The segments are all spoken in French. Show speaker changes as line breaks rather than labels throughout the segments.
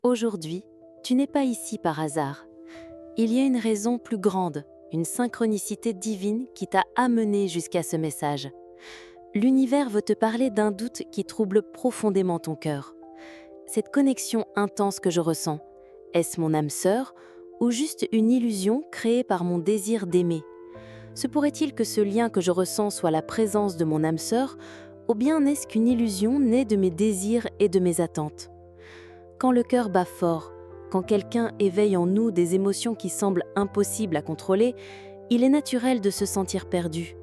Aujourd'hui, tu n'es pas ici par hasard. Il y a une raison plus grande, une synchronicité divine qui t'a amené jusqu'à ce message. L'univers veut te parler d'un doute qui trouble profondément ton cœur. Cette connexion intense que je ressens, est-ce mon âme sœur ou juste une illusion créée par mon désir d'aimer? Se pourrait-il que ce lien que je ressens soit la présence de mon âme sœur, ou bien n'est-ce qu'une illusion née de mes désirs et de mes attentes? Quand le cœur bat fort, quand quelqu'un éveille en nous des émotions qui semblent impossibles à contrôler, il est naturel de se sentir perdu.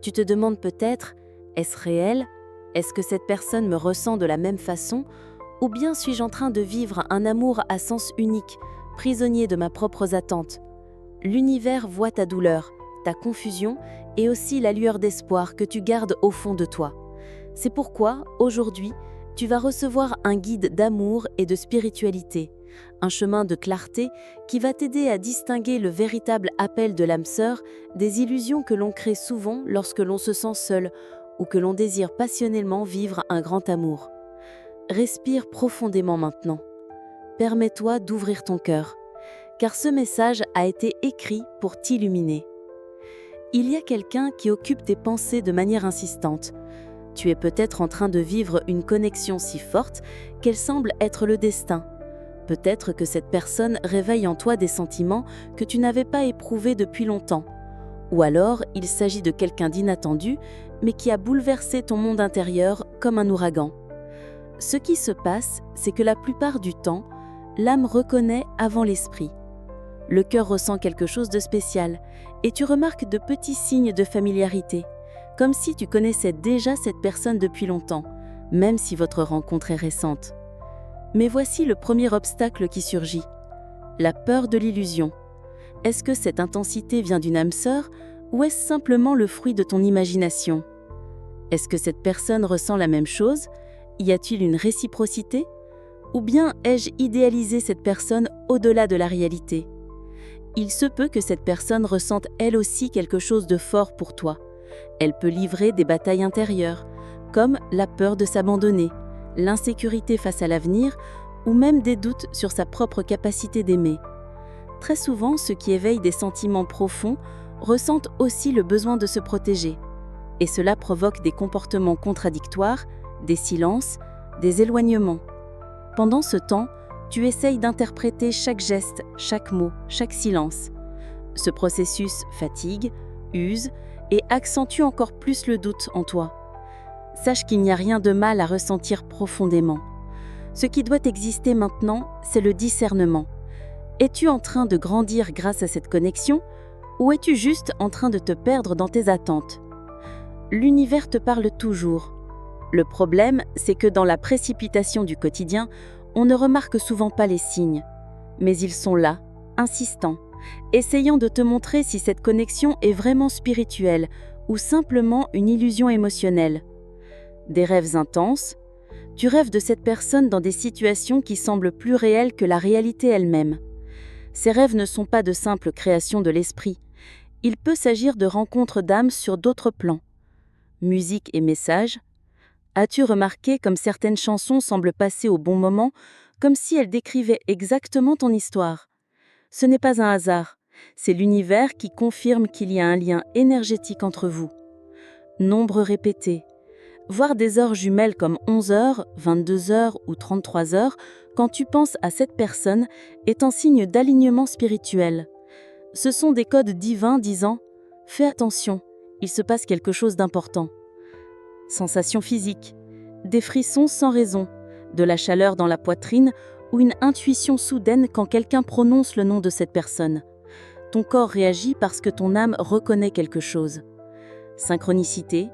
Tu te demandes peut-être, est-ce réel? Est-ce que cette personne me ressent de la même façon? Ou bien suis-je en train de vivre un amour à sens unique, prisonnier de mes propres attentes? L'univers voit ta douleur, ta confusion et aussi la lueur d'espoir que tu gardes au fond de toi. C'est pourquoi, aujourd'hui, tu vas recevoir un guide d'amour et de spiritualité, un chemin de clarté qui va t'aider à distinguer le véritable appel de l'âme sœur des illusions que l'on crée souvent lorsque l'on se sent seul ou que l'on désire passionnément vivre un grand amour. Respire profondément maintenant. Permets-toi d'ouvrir ton cœur, car ce message a été écrit pour t'illuminer. Il y a quelqu'un qui occupe tes pensées de manière insistante. Tu es peut-être en train de vivre une connexion si forte qu'elle semble être le destin. Peut-être que cette personne réveille en toi des sentiments que tu n'avais pas éprouvés depuis longtemps. Ou alors, il s'agit de quelqu'un d'inattendu, mais qui a bouleversé ton monde intérieur comme un ouragan. Ce qui se passe, c'est que la plupart du temps, l'âme reconnaît avant l'esprit. Le cœur ressent quelque chose de spécial, et tu remarques de petits signes de familiarité, comme si tu connaissais déjà cette personne depuis longtemps, même si votre rencontre est récente. Mais voici le premier obstacle qui surgit, la peur de l'illusion. Est-ce que cette intensité vient d'une âme sœur ou est-ce simplement le fruit de ton imagination? Est-ce que cette personne ressent la même chose? Y a-t-il une réciprocité? Ou bien ai-je idéalisé cette personne au-delà de la réalité? Il se peut que cette personne ressente elle aussi quelque chose de fort pour toi. Elle peut livrer des batailles intérieures, comme la peur de s'abandonner, l'insécurité face à l'avenir ou même des doutes sur sa propre capacité d'aimer. Très souvent, ceux qui éveillent des sentiments profonds ressentent aussi le besoin de se protéger. Et cela provoque des comportements contradictoires, des silences, des éloignements. Pendant ce temps, tu essayes d'interpréter chaque geste, chaque mot, chaque silence. Ce processus fatigue, use et accentue encore plus le doute en toi. Sache qu'il n'y a rien de mal à ressentir profondément. Ce qui doit exister maintenant, c'est le discernement. Es-tu en train de grandir grâce à cette connexion ou es-tu juste en train de te perdre dans tes attentes? L'univers te parle toujours. Le problème, c'est que dans la précipitation du quotidien, on ne remarque souvent pas les signes. Mais ils sont là, insistants, essayant de te montrer si cette connexion est vraiment spirituelle ou simplement une illusion émotionnelle. Des rêves intenses, tu rêves de cette personne dans des situations qui semblent plus réelles que la réalité elle-même. Ces rêves ne sont pas de simples créations de l'esprit. Il peut s'agir de rencontres d'âmes sur d'autres plans. Musique et messages. As-tu remarqué comme certaines chansons semblent passer au bon moment, comme si elles décrivaient exactement ton histoire? Ce n'est pas un hasard, c'est l'univers qui confirme qu'il y a un lien énergétique entre vous. Nombres répétés. Voir des heures jumelles comme 11 heures, 22 heures ou 33 heures quand tu penses à cette personne est un signe d'alignement spirituel. Ce sont des codes divins disant « Fais attention, il se passe quelque chose d'important ». Sensations physiques, des frissons sans raison, de la chaleur dans la poitrine ou une intuition soudaine quand quelqu'un prononce le nom de cette personne. Ton corps réagit parce que ton âme reconnaît quelque chose. Synchronicité,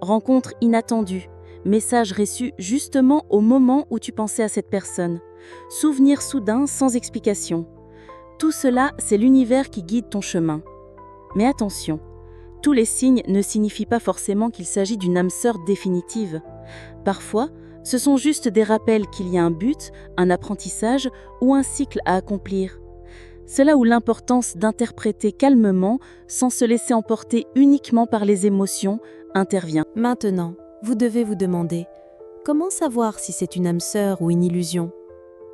rencontre inattendue, message reçu justement au moment où tu pensais à cette personne, souvenir soudain sans explication. Tout cela, c'est l'univers qui guide ton chemin. Mais attention, tous les signes ne signifient pas forcément qu'il s'agit d'une âme sœur définitive. Parfois, ce sont juste des rappels qu'il y a un but, un apprentissage ou un cycle à accomplir. C'est là où l'importance d'interpréter calmement, sans se laisser emporter uniquement par les émotions, intervient. Maintenant, vous devez vous demander, comment savoir si c'est une âme sœur ou une illusion?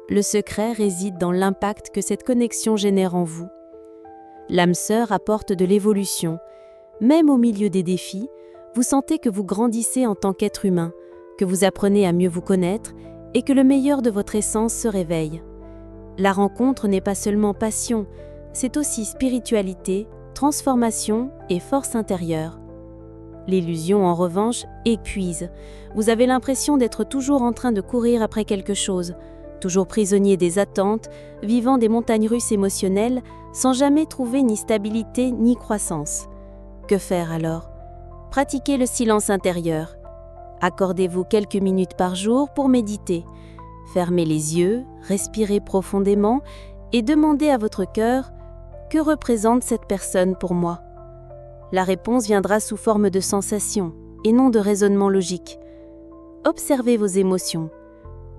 Le secret réside dans l'impact que cette connexion génère en vous. L'âme sœur apporte de l'évolution. Même au milieu des défis, vous sentez que vous grandissez en tant qu'être humain, que vous apprenez à mieux vous connaître et que le meilleur de votre essence se réveille. La rencontre n'est pas seulement passion, c'est aussi spiritualité, transformation et force intérieure. L'illusion, en revanche, épuise. Vous avez l'impression d'être toujours en train de courir après quelque chose, toujours prisonnier des attentes, vivant des montagnes russes émotionnelles, sans jamais trouver ni stabilité ni croissance. Que faire alors? Pratiquez le silence intérieur. Accordez-vous quelques minutes par jour pour méditer. Fermez les yeux, respirez profondément et demandez à votre cœur « Que représente cette personne pour moi ?» La réponse viendra sous forme de sensation et non de raisonnement logique. Observez vos émotions.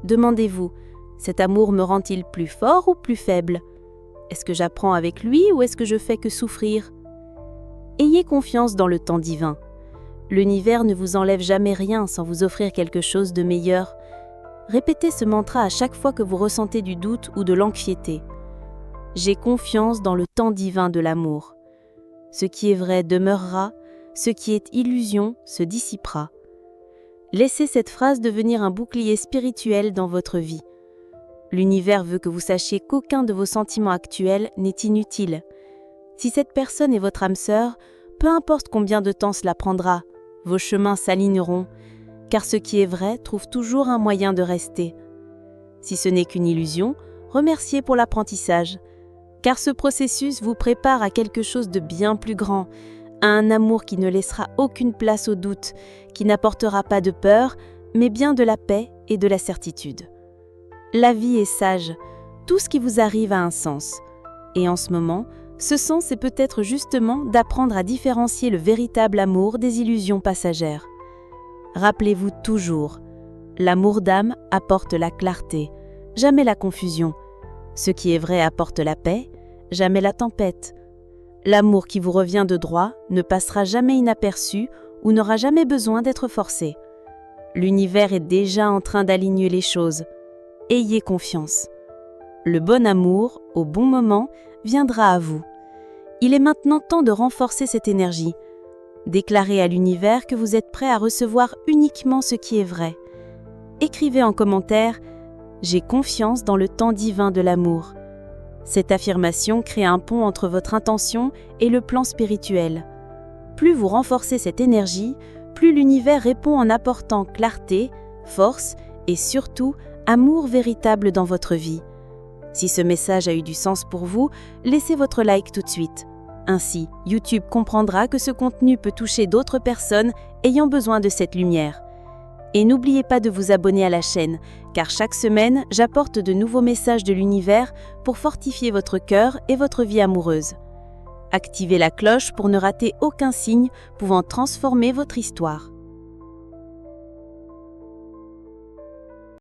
Demandez-vous « Cet amour me rend-il plus fort ou plus faible ? Est-ce que j'apprends avec lui ou est-ce que je fais que souffrir ?» Ayez confiance dans le temps divin. L'univers ne vous enlève jamais rien sans vous offrir quelque chose de meilleur. Répétez ce mantra à chaque fois que vous ressentez du doute ou de l'anxiété. J'ai confiance dans le temps divin de l'amour. Ce qui est vrai demeurera, ce qui est illusion se dissipera. Laissez cette phrase devenir un bouclier spirituel dans votre vie. L'univers veut que vous sachiez qu'aucun de vos sentiments actuels n'est inutile. Si cette personne est votre âme sœur, peu importe combien de temps cela prendra, vos chemins s'aligneront, car ce qui est vrai trouve toujours un moyen de rester. Si ce n'est qu'une illusion, remerciez pour l'apprentissage, car ce processus vous prépare à quelque chose de bien plus grand, à un amour qui ne laissera aucune place au doute, qui n'apportera pas de peur, mais bien de la paix et de la certitude. La vie est sage, tout ce qui vous arrive a un sens. Et en ce moment, ce sens est peut-être justement d'apprendre à différencier le véritable amour des illusions passagères. Rappelez-vous toujours, l'amour d'âme apporte la clarté, jamais la confusion. Ce qui est vrai apporte la paix, jamais la tempête. L'amour qui vous revient de droit ne passera jamais inaperçu ou n'aura jamais besoin d'être forcé. L'univers est déjà en train d'aligner les choses. Ayez confiance. Le bon amour, au bon moment, viendra à vous. Il est maintenant temps de renforcer cette énergie. Déclarez à l'univers que vous êtes prêt à recevoir uniquement ce qui est vrai. Écrivez en commentaire « J'ai confiance dans le temps divin de l'amour ». Cette affirmation crée un pont entre votre intention et le plan spirituel. Plus vous renforcez cette énergie, plus l'univers répond en apportant clarté, force et surtout amour véritable dans votre vie. Si ce message a eu du sens pour vous, laissez votre like tout de suite. Ainsi, YouTube comprendra que ce contenu peut toucher d'autres personnes ayant besoin de cette lumière. Et n'oubliez pas de vous abonner à la chaîne, car chaque semaine, j'apporte de nouveaux messages de l'univers pour fortifier votre cœur et votre vie amoureuse. Activez la cloche pour ne rater aucun signe pouvant transformer votre histoire.